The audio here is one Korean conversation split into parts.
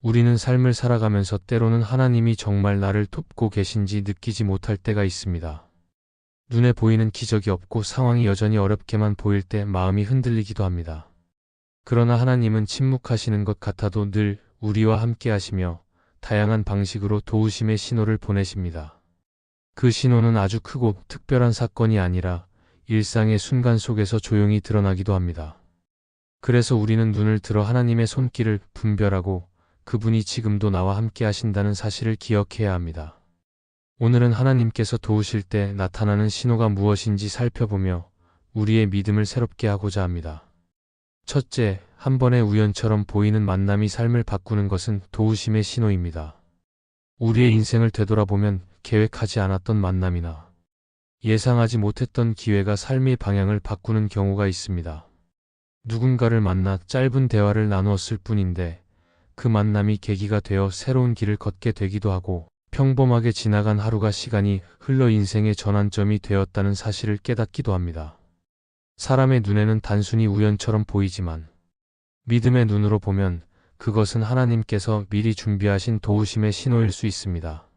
우리는 삶을 살아가면서 때로는 하나님이 정말 나를 돕고 계신지 느끼지 못할 때가 있습니다. 눈에 보이는 기적이 없고 상황이 여전히 어렵게만 보일 때 마음이 흔들리기도 합니다. 그러나 하나님은 침묵하시는 것 같아도 늘 우리와 함께 하시며 다양한 방식으로 도우심의 신호를 보내십니다. 그 신호는 아주 크고 특별한 사건이 아니라 일상의 순간 속에서 조용히 드러나기도 합니다. 그래서 우리는 눈을 들어 하나님의 손길을 분별하고 그분이 지금도 나와 함께 하신다는 사실을 기억해야 합니다. 오늘은 하나님께서 도우실 때 나타나는 신호가 무엇인지 살펴보며 우리의 믿음을 새롭게 하고자 합니다. 첫째, 한 번의 우연처럼 보이는 만남이 삶을 바꾸는 것은 도우심의 신호입니다. 우리의 인생을 되돌아보면 계획하지 않았던 만남이나 예상하지 못했던 기회가 삶의 방향을 바꾸는 경우가 있습니다. 누군가를 만나 짧은 대화를 나누었을 뿐인데 그 만남이 계기가 되어 새로운 길을 걷게 되기도 하고 평범하게 지나간 하루가 시간이 흘러 인생의 전환점이 되었다는 사실을 깨닫기도 합니다. 사람의 눈에는 단순히 우연처럼 보이지만 믿음의 눈으로 보면 그것은 하나님께서 미리 준비하신 도우심의 신호일 수 있습니다.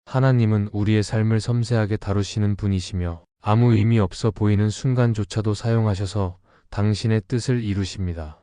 하나님은 우리의 삶을 섬세하게 다루시는 분이시며 아무 의미 없어 보이는 순간조차도 사용하셔서 당신의 뜻을 이루십니다.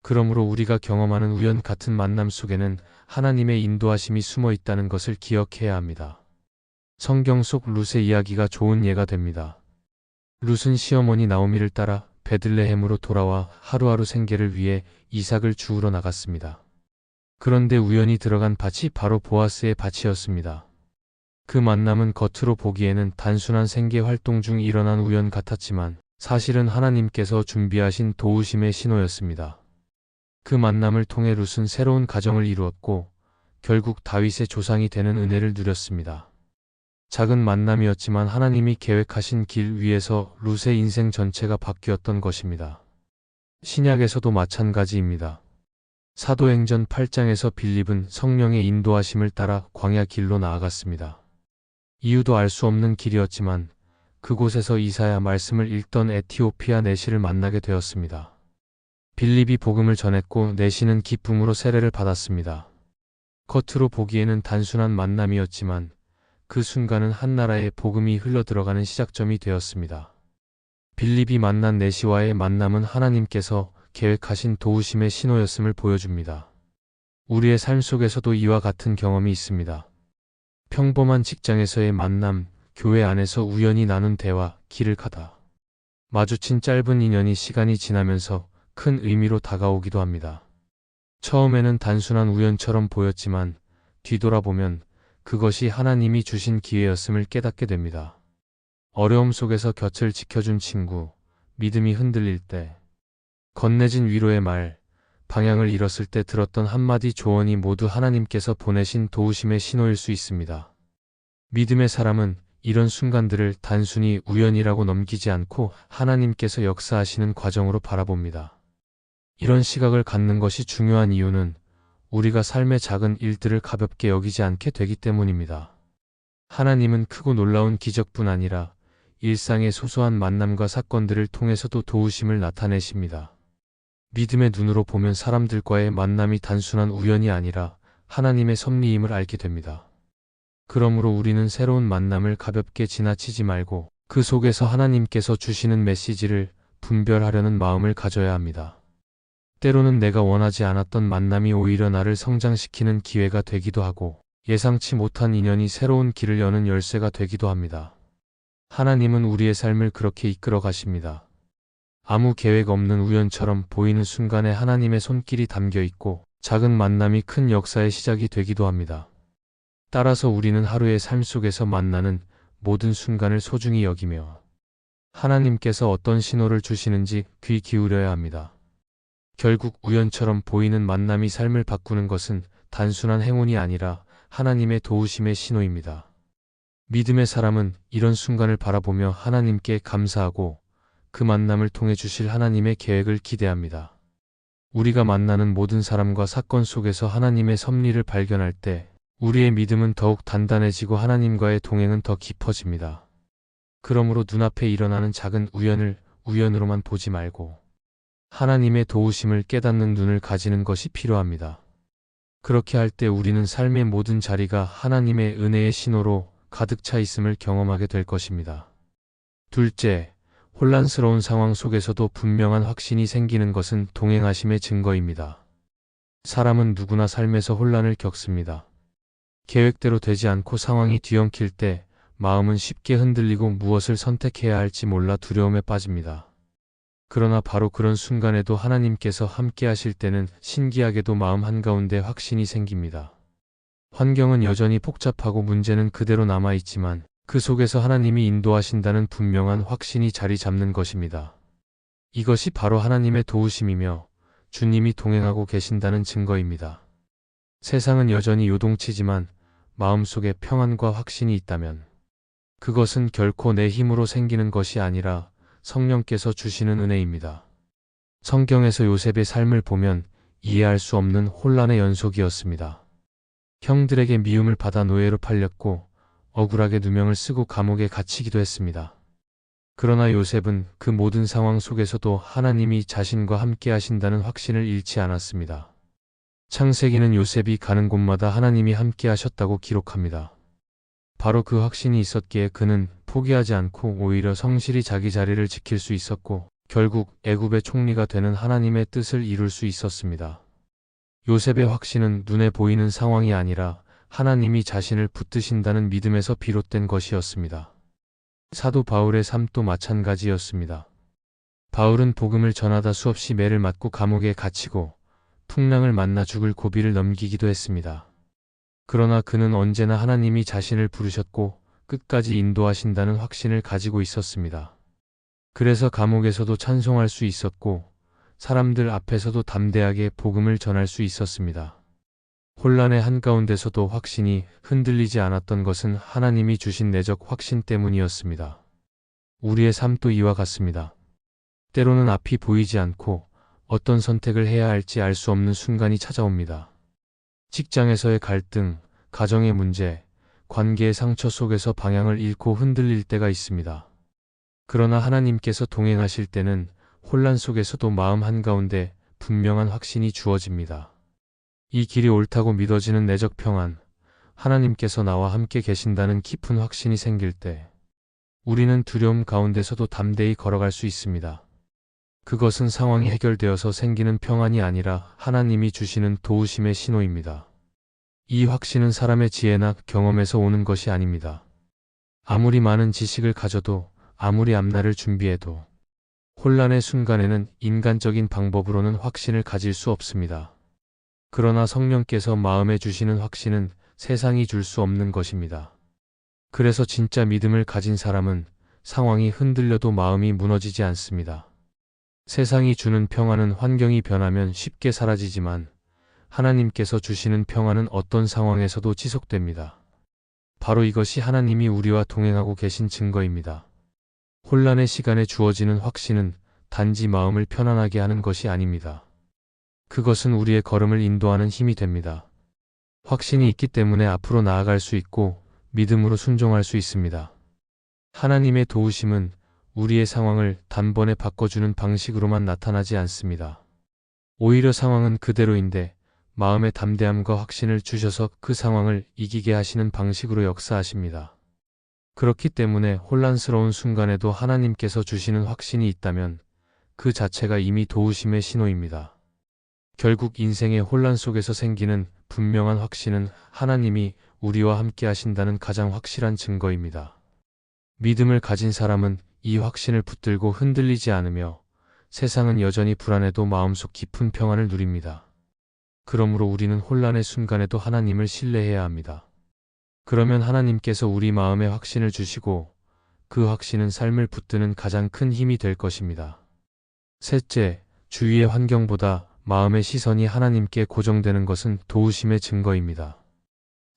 그러므로 우리가 경험하는 우연 같은 만남 속에는 하나님의 인도하심이 숨어 있다는 것을 기억해야 합니다. 성경 속 룻의 이야기가 좋은 예가 됩니다. 룻은 시어머니 나오미를 따라 베들레헴으로 돌아와 하루하루 생계를 위해 이삭을 주우러 나갔습니다. 그런데 우연히 들어간 밭이 바로 보아스의 밭이었습니다. 그 만남은 겉으로 보기에는 단순한 생계 활동 중 일어난 우연 같았지만 사실은 하나님께서 준비하신 도우심의 신호였습니다. 그 만남을 통해 룻은 새로운 가정을 이루었고 결국 다윗의 조상이 되는 은혜를 누렸습니다. 작은 만남이었지만 하나님이 계획하신 길 위에서 룻의 인생 전체가 바뀌었던 것입니다. 신약에서도 마찬가지입니다. 사도행전 8장에서 빌립은 성령의 인도하심을 따라 광야 길로 나아갔습니다. 이유도 알 수 없는 길이었지만 그곳에서 이사야 말씀을 읽던 에티오피아 내시를 만나게 되었습니다. 빌립이 복음을 전했고 내시는 기쁨으로 세례를 받았습니다. 겉으로 보기에는 단순한 만남이었지만 그 순간은 한 나라의 복음이 흘러들어가는 시작점이 되었습니다. 빌립이 만난 내시와의 만남은 하나님께서 계획하신 도우심의 신호였음을 보여줍니다. 우리의 삶 속에서도 이와 같은 경험이 있습니다. 평범한 직장에서의 만남, 교회 안에서 우연히 나눈 대화, 길을 가다 마주친 짧은 인연이 시간이 지나면서 큰 의미로 다가오기도 합니다. 처음에는 단순한 우연처럼 보였지만 뒤돌아보면 그것이 하나님이 주신 기회였음을 깨닫게 됩니다. 어려움 속에서 곁을 지켜준 친구, 믿음이 흔들릴 때, 건네진 위로의 말, 방향을 잃었을 때 들었던 한마디 조언이 모두 하나님께서 보내신 도우심의 신호일 수 있습니다. 믿음의 사람은 이런 순간들을 단순히 우연이라고 넘기지 않고 하나님께서 역사하시는 과정으로 바라봅니다. 이런 시각을 갖는 것이 중요한 이유는 우리가 삶의 작은 일들을 가볍게 여기지 않게 되기 때문입니다. 하나님은 크고 놀라운 기적뿐 아니라 일상의 소소한 만남과 사건들을 통해서도 도우심을 나타내십니다. 믿음의 눈으로 보면 사람들과의 만남이 단순한 우연이 아니라 하나님의 섭리임을 알게 됩니다. 그러므로 우리는 새로운 만남을 가볍게 지나치지 말고 그 속에서 하나님께서 주시는 메시지를 분별하려는 마음을 가져야 합니다. 때로는 내가 원하지 않았던 만남이 오히려 나를 성장시키는 기회가 되기도 하고 예상치 못한 인연이 새로운 길을 여는 열쇠가 되기도 합니다. 하나님은 우리의 삶을 그렇게 이끌어 가십니다. 아무 계획 없는 우연처럼 보이는 순간에 하나님의 손길이 담겨 있고 작은 만남이 큰 역사의 시작이 되기도 합니다. 따라서 우리는 하루의 삶 속에서 만나는 모든 순간을 소중히 여기며 하나님께서 어떤 신호를 주시는지 귀 기울여야 합니다. 결국 우연처럼 보이는 만남이 삶을 바꾸는 것은 단순한 행운이 아니라 하나님의 도우심의 신호입니다. 믿음의 사람은 이런 순간을 바라보며 하나님께 감사하고 그 만남을 통해 주실 하나님의 계획을 기대합니다. 우리가 만나는 모든 사람과 사건 속에서 하나님의 섭리를 발견할 때 우리의 믿음은 더욱 단단해지고 하나님과의 동행은 더 깊어집니다. 그러므로 눈앞에 일어나는 작은 우연을 우연으로만 보지 말고 하나님의 도우심을 깨닫는 눈을 가지는 것이 필요합니다. 그렇게 할 때 우리는 삶의 모든 자리가 하나님의 은혜의 신호로 가득 차 있음을 경험하게 될 것입니다. 둘째, 혼란스러운 상황 속에서도 분명한 확신이 생기는 것은 동행하심의 증거입니다. 사람은 누구나 삶에서 혼란을 겪습니다. 계획대로 되지 않고 상황이 뒤엉킬 때 마음은 쉽게 흔들리고 무엇을 선택해야 할지 몰라 두려움에 빠집니다. 그러나 바로 그런 순간에도 하나님께서 함께 하실 때는 신기하게도 마음 한가운데 확신이 생깁니다. 환경은 여전히 복잡하고 문제는 그대로 남아있지만 그 속에서 하나님이 인도하신다는 분명한 확신이 자리 잡는 것입니다. 이것이 바로 하나님의 도우심이며 주님이 동행하고 계신다는 증거입니다. 세상은 여전히 요동치지만 마음속에 평안과 확신이 있다면 그것은 결코 내 힘으로 생기는 것이 아니라 성령께서 주시는 은혜입니다. 성경에서 요셉의 삶을 보면 이해할 수 없는 혼란의 연속이었습니다. 형들에게 미움을 받아 노예로 팔렸고 억울하게 누명을 쓰고 감옥에 갇히기도 했습니다. 그러나 요셉은 그 모든 상황 속에서도 하나님이 자신과 함께 하신다는 확신을 잃지 않았습니다. 창세기는 요셉이 가는 곳마다 하나님이 함께 하셨다고 기록합니다. 바로 그 확신이 있었기에 그는 포기하지 않고 오히려 성실히 자기 자리를 지킬 수 있었고 결국 애굽의 총리가 되는 하나님의 뜻을 이룰 수 있었습니다. 요셉의 확신은 눈에 보이는 상황이 아니라 하나님이 자신을 붙드신다는 믿음에서 비롯된 것이었습니다. 사도 바울의 삶도 마찬가지였습니다. 바울은 복음을 전하다 수없이 매를 맞고 감옥에 갇히고 풍랑을 만나 죽을 고비를 넘기기도 했습니다. 그러나 그는 언제나 하나님이 자신을 부르셨고 끝까지 인도하신다는 확신을 가지고 있었습니다. 그래서 감옥에서도 찬송할 수 있었고 사람들 앞에서도 담대하게 복음을 전할 수 있었습니다. 혼란의 한가운데서도 확신이 흔들리지 않았던 것은 하나님이 주신 내적 확신 때문이었습니다. 우리의 삶도 이와 같습니다. 때로는 앞이 보이지 않고 어떤 선택을 해야 할지 알 수 없는 순간이 찾아옵니다. 직장에서의 갈등, 가정의 문제, 관계의 상처 속에서 방향을 잃고 흔들릴 때가 있습니다. 그러나 하나님께서 동행하실 때는 혼란 속에서도 마음 한가운데 분명한 확신이 주어집니다. 이 길이 옳다고 믿어지는 내적 평안, 하나님께서 나와 함께 계신다는 깊은 확신이 생길 때 우리는 두려움 가운데서도 담대히 걸어갈 수 있습니다. 그것은 상황이 해결되어서 생기는 평안이 아니라 하나님이 주시는 도우심의 신호입니다. 이 확신은 사람의 지혜나 경험에서 오는 것이 아닙니다. 아무리 많은 지식을 가져도 아무리 앞날을 준비해도 혼란의 순간에는 인간적인 방법으로는 확신을 가질 수 없습니다. 그러나 성령께서 마음에 주시는 확신은 세상이 줄 수 없는 것입니다. 그래서 진짜 믿음을 가진 사람은 상황이 흔들려도 마음이 무너지지 않습니다. 세상이 주는 평안은 환경이 변하면 쉽게 사라지지만 하나님께서 주시는 평안은 어떤 상황에서도 지속됩니다. 바로 이것이 하나님이 우리와 동행하고 계신 증거입니다. 혼란의 시간에 주어지는 확신은 단지 마음을 편안하게 하는 것이 아닙니다. 그것은 우리의 걸음을 인도하는 힘이 됩니다. 확신이 있기 때문에 앞으로 나아갈 수 있고 믿음으로 순종할 수 있습니다. 하나님의 도우심은 우리의 상황을 단번에 바꿔주는 방식으로만 나타나지 않습니다. 오히려 상황은 그대로인데 마음의 담대함과 확신을 주셔서 그 상황을 이기게 하시는 방식으로 역사하십니다. 그렇기 때문에 혼란스러운 순간에도 하나님께서 주시는 확신이 있다면 그 자체가 이미 도우심의 신호입니다. 결국 인생의 혼란 속에서 생기는 분명한 확신은 하나님이 우리와 함께 하신다는 가장 확실한 증거입니다. 믿음을 가진 사람은 이 확신을 붙들고 흔들리지 않으며 세상은 여전히 불안해도 마음속 깊은 평안을 누립니다. 그러므로 우리는 혼란의 순간에도 하나님을 신뢰해야 합니다. 그러면 하나님께서 우리 마음에 확신을 주시고 그 확신은 삶을 붙드는 가장 큰 힘이 될 것입니다. 셋째, 주위의 환경보다 마음의 시선이 하나님께 고정되는 것은 도우심의 증거입니다.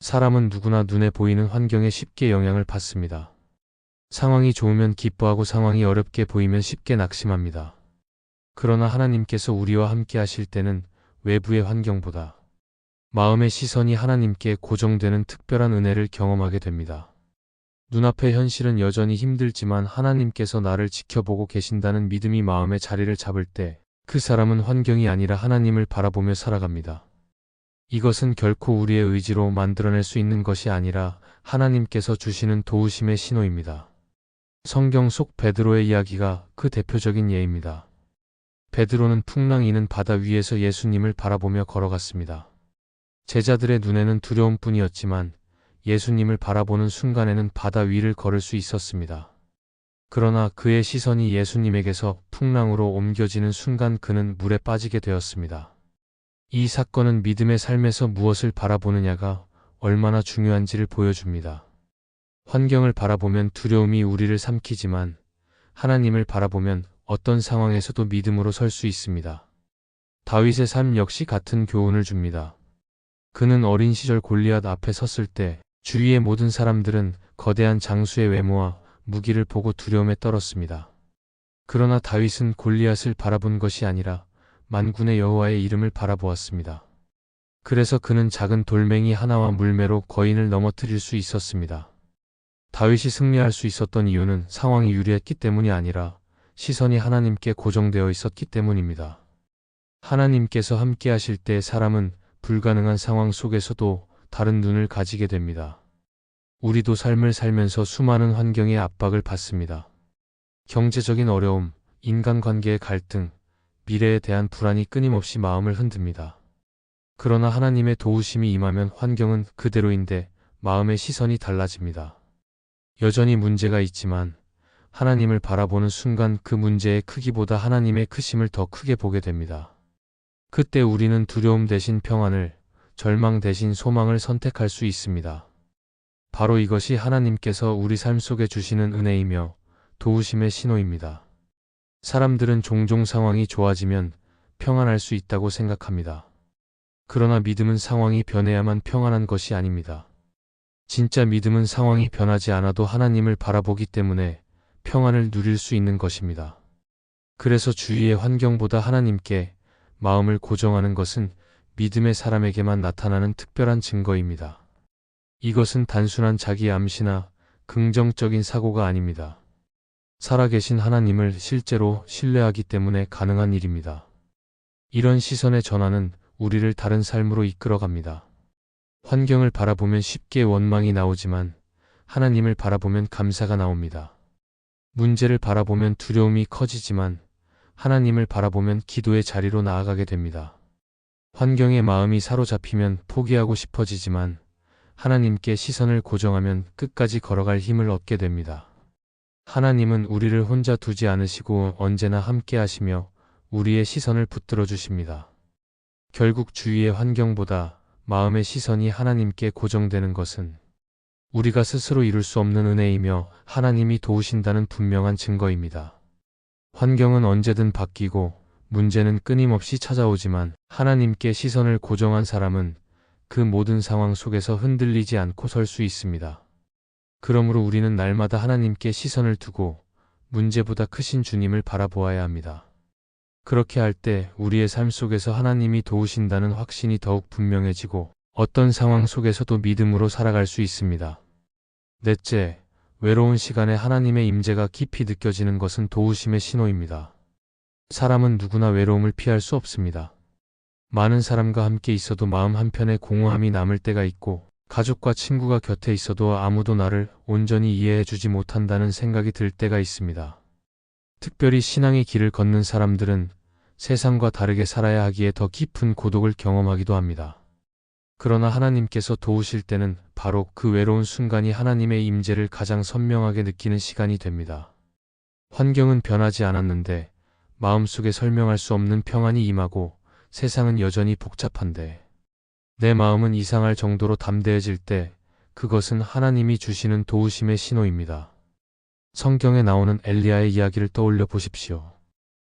사람은 누구나 눈에 보이는 환경에 쉽게 영향을 받습니다. 상황이 좋으면 기뻐하고 상황이 어렵게 보이면 쉽게 낙심합니다. 그러나 하나님께서 우리와 함께 하실 때는 외부의 환경보다 마음의 시선이 하나님께 고정되는 특별한 은혜를 경험하게 됩니다. 눈앞의 현실은 여전히 힘들지만 하나님께서 나를 지켜보고 계신다는 믿음이 마음의 자리를 잡을 때 그 사람은 환경이 아니라 하나님을 바라보며 살아갑니다. 이것은 결코 우리의 의지로 만들어낼 수 있는 것이 아니라 하나님께서 주시는 도우심의 신호입니다. 성경 속 베드로의 이야기가 그 대표적인 예입니다. 베드로는 풍랑 이는 바다 위에서 예수님을 바라보며 걸어갔습니다. 제자들의 눈에는 두려움뿐이었지만 예수님을 바라보는 순간에는 바다 위를 걸을 수 있었습니다. 그러나 그의 시선이 예수님에게서 풍랑으로 옮겨지는 순간 그는 물에 빠지게 되었습니다. 이 사건은 믿음의 삶에서 무엇을 바라보느냐가 얼마나 중요한지를 보여줍니다. 환경을 바라보면 두려움이 우리를 삼키지만 하나님을 바라보면 어떤 상황에서도 믿음으로 설 수 있습니다. 다윗의 삶 역시 같은 교훈을 줍니다. 그는 어린 시절 골리앗 앞에 섰을 때 주위의 모든 사람들은 거대한 장수의 외모와 무기를 보고 두려움에 떨었습니다. 그러나 다윗은 골리앗을 바라본 것이 아니라 만군의 여호와의 이름을 바라보았습니다. 그래서 그는 작은 돌멩이 하나와 물매로 거인을 넘어뜨릴 수 있었습니다. 다윗이 승리할 수 있었던 이유는 상황이 유리했기 때문이 아니라 시선이 하나님께 고정되어 있었기 때문입니다. 하나님께서 함께 하실 때 사람은 불가능한 상황 속에서도 다른 눈을 가지게 됩니다. 우리도 삶을 살면서 수많은 환경의 압박을 받습니다. 경제적인 어려움, 인간관계의 갈등, 미래에 대한 불안이 끊임없이 마음을 흔듭니다. 그러나 하나님의 도우심이 임하면 환경은 그대로인데 마음의 시선이 달라집니다. 여전히 문제가 있지만 하나님을 바라보는 순간 그 문제의 크기보다 하나님의 크심을 더 크게 보게 됩니다. 그때 우리는 두려움 대신 평안을, 절망 대신 소망을 선택할 수 있습니다. 바로 이것이 하나님께서 우리 삶 속에 주시는 은혜이며 도우심의 신호입니다. 사람들은 종종 상황이 좋아지면 평안할 수 있다고 생각합니다. 그러나 믿음은 상황이 변해야만 평안한 것이 아닙니다. 진짜 믿음은 상황이 변하지 않아도 하나님을 바라보기 때문에 평안을 누릴 수 있는 것입니다. 그래서 주위의 환경보다 하나님께 마음을 고정하는 것은 믿음의 사람에게만 나타나는 특별한 증거입니다. 이것은 단순한 자기 암시나 긍정적인 사고가 아닙니다. 살아계신 하나님을 실제로 신뢰하기 때문에 가능한 일입니다. 이런 시선의 전환은 우리를 다른 삶으로 이끌어갑니다. 환경을 바라보면 쉽게 원망이 나오지만 하나님을 바라보면 감사가 나옵니다. 문제를 바라보면 두려움이 커지지만 하나님을 바라보면 기도의 자리로 나아가게 됩니다. 환경에 마음이 사로잡히면 포기하고 싶어지지만 하나님께 시선을 고정하면 끝까지 걸어갈 힘을 얻게 됩니다. 하나님은 우리를 혼자 두지 않으시고 언제나 함께 하시며 우리의 시선을 붙들어 주십니다. 결국 주위의 환경보다 마음의 시선이 하나님께 고정되는 것은 우리가 스스로 이룰 수 없는 은혜이며 하나님이 도우신다는 분명한 증거입니다. 환경은 언제든 바뀌고 문제는 끊임없이 찾아오지만 하나님께 시선을 고정한 사람은 그 모든 상황 속에서 흔들리지 않고 설 수 있습니다. 그러므로 우리는 날마다 하나님께 시선을 두고 문제보다 크신 주님을 바라보아야 합니다. 그렇게 할 때 우리의 삶 속에서 하나님이 도우신다는 확신이 더욱 분명해지고 어떤 상황 속에서도 믿음으로 살아갈 수 있습니다. 넷째, 외로운 시간에 하나님의 임재가 깊이 느껴지는 것은 도우심의 신호입니다. 사람은 누구나 외로움을 피할 수 없습니다. 많은 사람과 함께 있어도 마음 한편에 공허함이 남을 때가 있고 가족과 친구가 곁에 있어도 아무도 나를 온전히 이해해주지 못한다는 생각이 들 때가 있습니다. 특별히 신앙의 길을 걷는 사람들은 세상과 다르게 살아야 하기에 더 깊은 고독을 경험하기도 합니다. 그러나 하나님께서 도우실 때는 바로 그 외로운 순간이 하나님의 임재를 가장 선명하게 느끼는 시간이 됩니다. 환경은 변하지 않았는데 마음속에 설명할 수 없는 평안이 임하고 세상은 여전히 복잡한데 내 마음은 이상할 정도로 담대해질 때 그것은 하나님이 주시는 도우심의 신호입니다. 성경에 나오는 엘리야의 이야기를 떠올려 보십시오.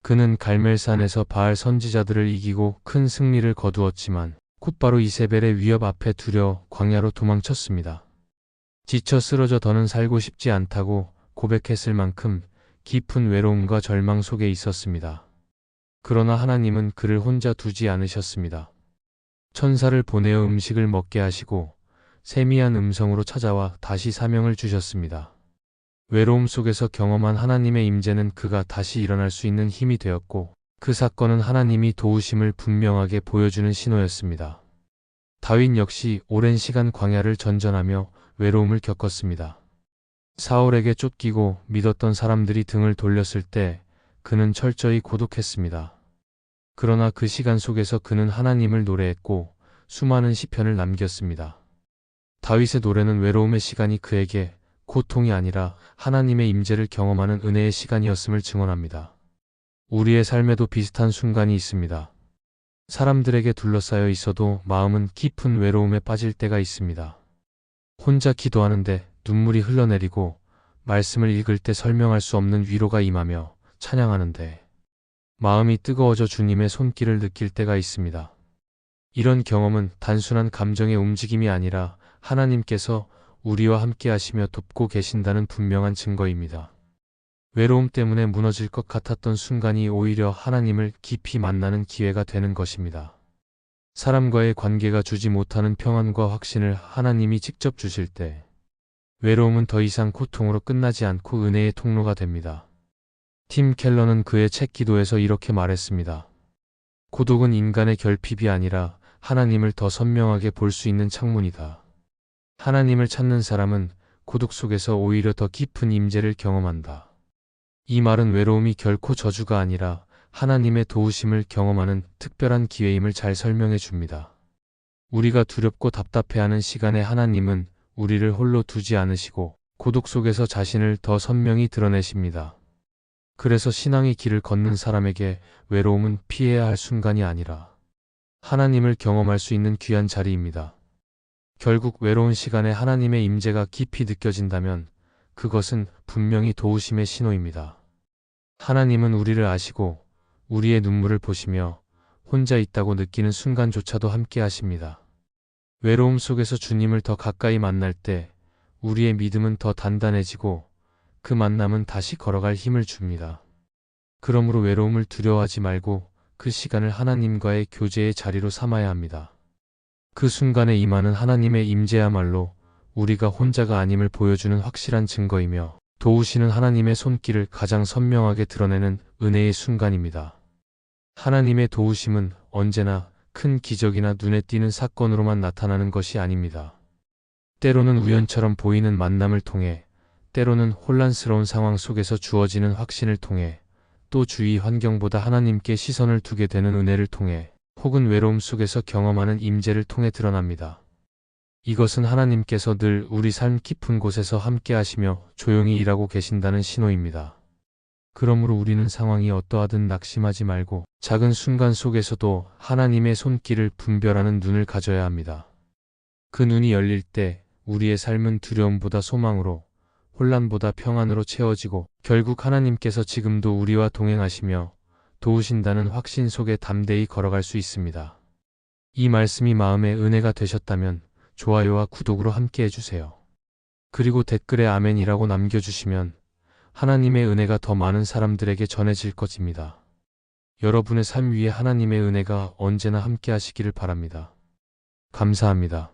그는 갈멜산에서 바알 선지자들을 이기고 큰 승리를 거두었지만 곧바로 이세벨의 위협 앞에 두려 광야로 도망쳤습니다. 지쳐 쓰러져 더는 살고 싶지 않다고 고백했을 만큼 깊은 외로움과 절망 속에 있었습니다. 그러나 하나님은 그를 혼자 두지 않으셨습니다. 천사를 보내어 음식을 먹게 하시고 세미한 음성으로 찾아와 다시 사명을 주셨습니다. 외로움 속에서 경험한 하나님의 임재는 그가 다시 일어날 수 있는 힘이 되었고 그 사건은 하나님이 도우심을 분명하게 보여주는 신호였습니다. 다윗 역시 오랜 시간 광야를 전전하며 외로움을 겪었습니다. 사울에게 쫓기고 믿었던 사람들이 등을 돌렸을 때 그는 철저히 고독했습니다. 그러나 그 시간 속에서 그는 하나님을 노래했고 수많은 시편을 남겼습니다. 다윗의 노래는 외로움의 시간이 그에게 고통이 아니라 하나님의 임재를 경험하는 은혜의 시간이었음을 증언합니다. 우리의 삶에도 비슷한 순간이 있습니다. 사람들에게 둘러싸여 있어도 마음은 깊은 외로움에 빠질 때가 있습니다. 혼자 기도하는데 눈물이 흘러내리고 말씀을 읽을 때 설명할 수 없는 위로가 임하며 찬양하는데 마음이 뜨거워져 주님의 손길을 느낄 때가 있습니다. 이런 경험은 단순한 감정의 움직임이 아니라 하나님께서 우리와 함께 하시며 돕고 계신다는 분명한 증거입니다. 외로움 때문에 무너질 것 같았던 순간이 오히려 하나님을 깊이 만나는 기회가 되는 것입니다. 사람과의 관계가 주지 못하는 평안과 확신을 하나님이 직접 주실 때 외로움은 더 이상 고통으로 끝나지 않고 은혜의 통로가 됩니다. 팀 켈러는 그의 책 기도에서 이렇게 말했습니다. 고독은 인간의 결핍이 아니라 하나님을 더 선명하게 볼 수 있는 창문이다. 하나님을 찾는 사람은 고독 속에서 오히려 더 깊은 임재를 경험한다. 이 말은 외로움이 결코 저주가 아니라 하나님의 도우심을 경험하는 특별한 기회임을 잘 설명해 줍니다. 우리가 두렵고 답답해하는 시간에 하나님은 우리를 홀로 두지 않으시고 고독 속에서 자신을 더 선명히 드러내십니다. 그래서 신앙의 길을 걷는 사람에게 외로움은 피해야 할 순간이 아니라 하나님을 경험할 수 있는 귀한 자리입니다. 결국 외로운 시간에 하나님의 임재가 깊이 느껴진다면 그것은 분명히 도우심의 신호입니다. 하나님은 우리를 아시고 우리의 눈물을 보시며 혼자 있다고 느끼는 순간조차도 함께 하십니다. 외로움 속에서 주님을 더 가까이 만날 때 우리의 믿음은 더 단단해지고 그 만남은 다시 걸어갈 힘을 줍니다. 그러므로 외로움을 두려워하지 말고 그 시간을 하나님과의 교제의 자리로 삼아야 합니다. 그 순간에 임하는 하나님의 임재야말로 우리가 혼자가 아님을 보여주는 확실한 증거이며 도우시는 하나님의 손길을 가장 선명하게 드러내는 은혜의 순간입니다. 하나님의 도우심은 언제나 큰 기적이나 눈에 띄는 사건으로만 나타나는 것이 아닙니다. 때로는 우연처럼 보이는 만남을 통해, 때로는 혼란스러운 상황 속에서 주어지는 확신을 통해, 또 주위 환경보다 하나님께 시선을 두게 되는 은혜를 통해, 혹은 외로움 속에서 경험하는 임재를 통해 드러납니다. 이것은 하나님께서 늘 우리 삶 깊은 곳에서 함께 하시며 조용히 일하고 계신다는 신호입니다. 그러므로 우리는 상황이 어떠하든 낙심하지 말고 작은 순간 속에서도 하나님의 손길을 분별하는 눈을 가져야 합니다. 그 눈이 열릴 때 우리의 삶은 두려움보다 소망으로, 혼란보다 평안으로 채워지고 결국 하나님께서 지금도 우리와 동행하시며 도우신다는 확신 속에 담대히 걸어갈 수 있습니다. 이 말씀이 마음의 은혜가 되셨다면 좋아요와 구독으로 함께 해주세요. 그리고 댓글에 아멘이라고 남겨주시면 하나님의 은혜가 더 많은 사람들에게 전해질 것입니다. 여러분의 삶 위에 하나님의 은혜가 언제나 함께 하시기를 바랍니다. 감사합니다.